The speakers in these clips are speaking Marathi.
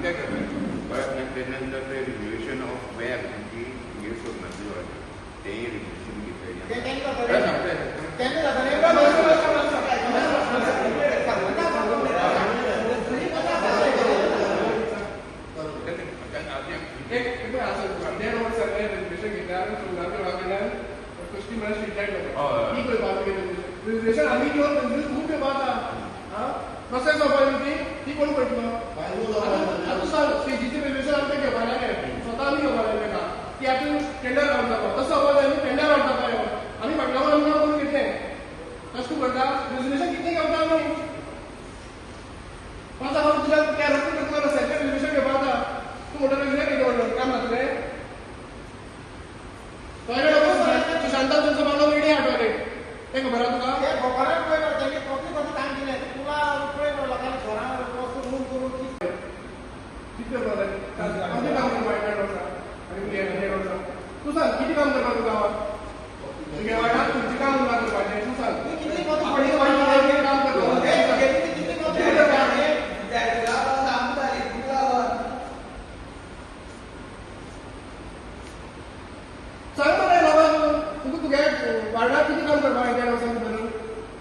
काय करतात त्यानंतर ते रिव्ह्युएशन ऑफ वेब त्यांची हे सोडणार तेही रिव्ह्युएशन प्रोसेस ऑफ ती कोण पडलो आता सांग सीजीची रेल्वेशन आमच्या घेवपा लागले स्वतः आम्ही घेवपा लागले का ती आता टेंडर रावंक जाता तसो आवाज आमी टेंडर रावंक जाता आमी फाटल्या वर आमकां करून घेतले तशें तूं करता रेजल्युशन कितलें घेवता आमी 5,000 तुज्या त्या रस्ते करतलो सेंट्रल रेजल्युशन घेवपा जाता तूं म्हणटा रेजल्युशन घेवं काम जातलें सुशांता तुमचो बांगलो वेडी हाडटले तें खबर आहा तुका ते खबराक पळय मरे तेणी कसली कसली काम केलें तुला पळय मरे लोकांनी घरां वस्तू रूम करून किती करता किती काम करता वर्सा आनी हे वर्सा तूं सांग किती काम करता तूं गांवांत तुगे वाड्यार खंयचें काम उरला करपाचें तूं सांग तूं कितली वस्तू पडली काम करता कितली वस्तू सांग मरे लोकांक तुका तुगे वाड्यार किती काम करपाक त्या वर्सां भितर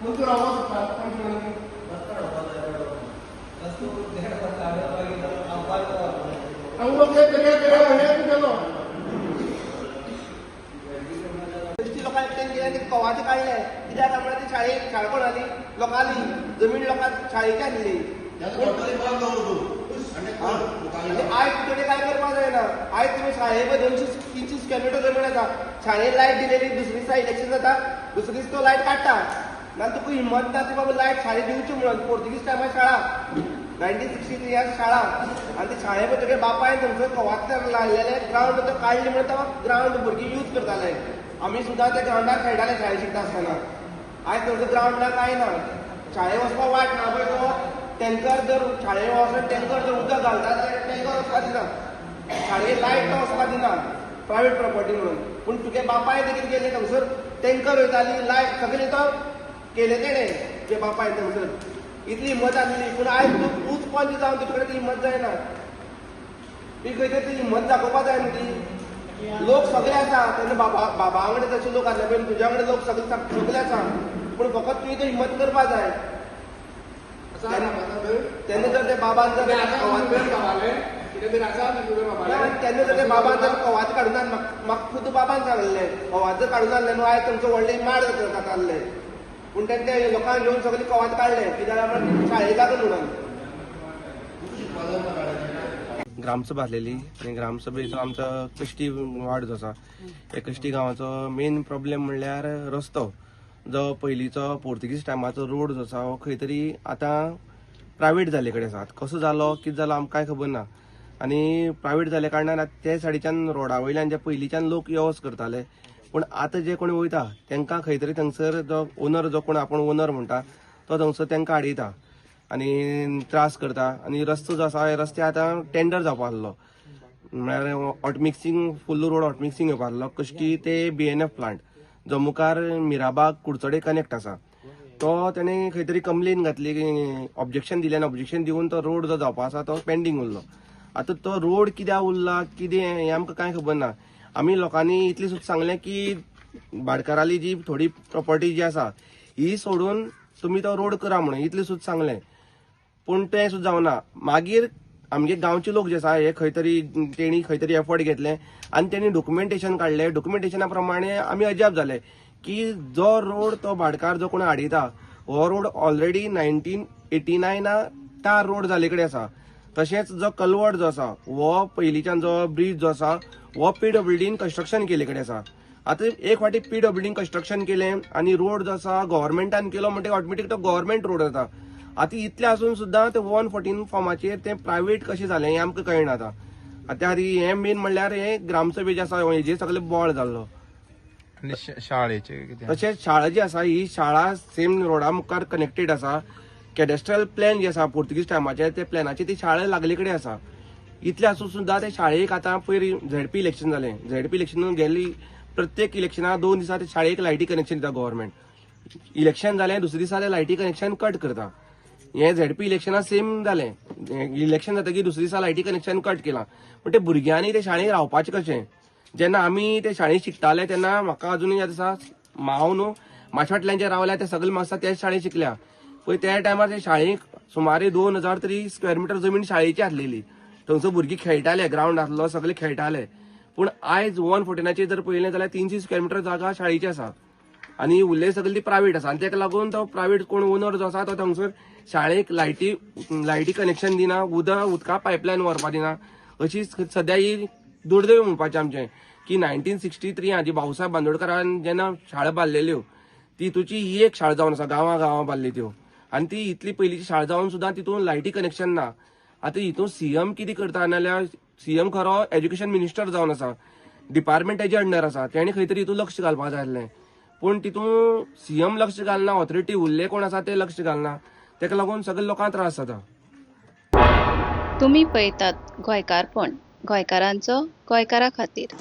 म्हूण तूं रावपाक सोदता लोकांनी केलो लोकांनी एक्सटेंड केलें ते कवाचे काडले कित्याक काय म्हणल्यार ती शाळा कोण आली लोकांनी जमीन लोकांक शाळेची आसली आयज तुजे काय करपाक जायना आयज तुमी शाळे 200-300 किलोमीटर जमीन आसा शाळेन लायट दिलेली दुसरे दिसा इलेक्शन जाता दुसरे दीस तो लायट काडटा नाजाल्यार तुका हिम्मत ना ती बाबा लायट शाळेत दिवची म्हणून पोर्तुगीज टायमार शाळा 1963 ह्या शाळा आनी ती शाळे तुगे बापायन थंयसर कवातर लायलेले ग्रावंड तो काडले म्हणून तो ग्रावंड भुरगीं यूज करताले आमी सुद्दां त्या ग्रावंडार खेळटाले शाळे शिकता आसतना आयज थंयसर ग्रावंड ना कांय ना शाळे वचपाक वाट ना पळय तो टँकर जर शाळे वचून टँकर जर उदक घालता जाल्यार टँकर वचपाक दिना शाळेक लायट तो वचपाक दिना प्रायवेट प्रॉपर्टी म्हणून पूण तुगे बापाय कितें केलें थंयसर टँकर वयताली लायट सगळें तो केलें तेणें तुगे बापायन थंयसर इतली हिम्मत आसली पूण आयज तूंच पंच जावन तुजे कडेन ती हिम्मत जायना ती खंय तरी ती हिम्मत दाखोवपाक जाय न्हू ती लोक सगळे आसा तेन्ना बाबा कडेन तशे लोक आसले पळय तुज्या कडेन लोक सगळे आसा पूण फकत तुवें तो हिम्मत करपाक जाय तेन्ना जर ते बाबान जर तेन्ना जर ते बाबान जर कवाच काडून म्हाका खुद बाबान सांगलें कवाच जर काडून आहलें न्हू आयज तुमचें व्हडलें माड जातालें पूण तेन्ना ते लोकांक घेवन सगळें कवाच काडलें कित्याक शाळेक लागून म्हणून ग्रामसभा आसलेली आनी ग्रामसभेचो आमचो कश्टी वार्ड जो आसा त्या कश्टी गांवाचो मेन प्रॉब्लेम म्हणल्यार रस्तो जो पयलींचो पोर्तुगीज टायमाचो रोड जो आसा हो खंय तरी आतां प्रायवेट जाल्ले कडेन आसा कसो जालो कितें जालो आमकां कांय खबर ना आनी प्रायवेट जाल्ल्या कारणान ते सायडीच्यान रोडा वयल्यान जे पयलींच्यान लोक यो वच करताले पूण आतां जे कोण वयता तांकां खंय तरी थंगसर जो ओनर जो कोण आपूण ओनर म्हणटा तो थंगसर तांकां आडयता आनी त्रास करता आनी रस्तो जो आसा हे रस्ते आतां टेंडर जावपा लागलो म्हळ्यार hot mixing full road hot mixing येवपा लागलो कश्टी ते BNF प्लांट जो मुखार मिराबाग कुडचडे कनेक्ट आसा तो तेणें खंय तरी कंप्लेन घातली ऑब्जेक्शन दिलें आनी ऑब्जेक्शन दिवन तो रोड जो जावपा आसा तो पेंडींग उरलो आतां तो रोड कित्याक उरला कितें हें आमकां कांय खबर ना आमी लोकांनी इतलें सुद्दां सांगलें की भाटकाराली जी थोडी प्रॉपर्टी जी आसा ही सोडून तुमी तो रोड करा म्हणून इतलें सुद्दां सांगलें पूण तें सुद्दां जावना मागीर आमगे गांवचे लोक जे आसा हे खंय तरी तेणी खंय तरी एफर्ट घेतले आनी तेणी डॉक्युमेंटेशन काडलें डॉक्युमेंटेशना प्रमाणे आमी अजाप जाले की जो रोड तो भाटकार जो कोण हाडयता हो रोड ऑलरेडी 1989 टार रोड जाल्ले कडेन आसा तशेंच जो कलवट जो आसा हो पयलींच्यान जो ब्रीज जो आसा हो PWDन कंस्ट्रक्शन केले कडेन आसा आतां एक फावटी PWDन कंस्ट्रक्शन केलें आनी रोड जो आसा गव्हर्मेंटान केलो म्हणटकीर ऑटोमॅटीक तो गव्हर्मेंट रोड जाता आतां इतलें आसून सुद्दां ते 114 फॉर्माचेर तें प्रायवेट कशें जालें हें आमकां कळना आतां हें मेन म्हणल्यार हें ग्रामसभे जे आसा हेजेर सगळें बोवाळ जाल्लो आनी शाळेचे तशेंच शाळा जी आसा ही शाळा सेम रोडा मुखार कनेक्टेड आसा कॅडेस्ट्रल प्लॅन जे आसा पोर्तुगीज टायमाचे ते प्लॅनाची ती शाळा लागले कडेन आसा इतलें आसून सुद्दां ते शाळेक आतां पयर ZP इलेक्शन जालें ZP इलेक्शन गेल्ली प्रत्येक इलेक्शनाक 2 दिसा ते शाळेक लायटी कनेक्शन दिता गव्हर्मेंट इलेक्शन जालें दुसरे दिसा ते लायटी कनेक्शन कट करता हे झेडपी इलेक्शनात सेम जालें. इलेक्शन जातकीर दुसरे दिसा लायटी कनेक्शन कट केलां. पण ते भुरग्यांनी ते शाळेंत रावपाचें कशें? जेन्ना आमी ते शाळेंत शिकताले तेन्ना म्हाका अजूनय याद आसा, हांव न्हू माशा फाटल्यान जे रावल्या ते सगळे मास्तर त्याच शाळेंत शिकल्या. पळय त्या टायमार ते शाळेक सुमारे 2000 तरी स्क्वेअर मिटर जमीन शाळेची आसलेली. थंयसर भुरगीं खेळटाले, ग्राउंड आसलो, सगळे खेळटाले. पूण आयज 114 जर पळयलें जाल्यार 300 स्क्वेअर मिटर जागा शाळेची आसा आनी उरले सगळी ती प्रायव्हेट आसा. आनी ताका लागून तो प्रायव्हेट कोण ओनर जो आसा तो थंगसर शाळेक लायटी कनेक्शन दिना, उदका पायपलायन व्हरपा दिना. अशी सध्या ही दुर्दैव म्हणपाचें आमचें की 1963 हाजी भाऊसाहेब बांदोडकरान जेन्ना शाळा बांदलेल्यो तितूची ही एक शाळा जावन आसा, गांवां बांदल्यो त्यो. आनी ती इतली पयलींची शाळा जावन सुद्दां तितून लायटी कनेक्शन ना. आतां हितून सीएम कितें करता नाल्यार सीएम खरो एज्युकेशन मिनिस्टर जावन आसा, डिपार्टमेंट तेजे अंडर आसा, तेणी खंय तरी हितून लक्ष घालपाक जाय आसलें. पूण तितून सीएम लक्ष घालना, ऑथॉरिटी उरले कोण आसा ते लक्ष घालना. ताका लागून सगळ्या लोकांक त्रास जाता. तुम्ही पळयतात गोंयकारपण, गोंयकारांचो गोंयकारा खातीर.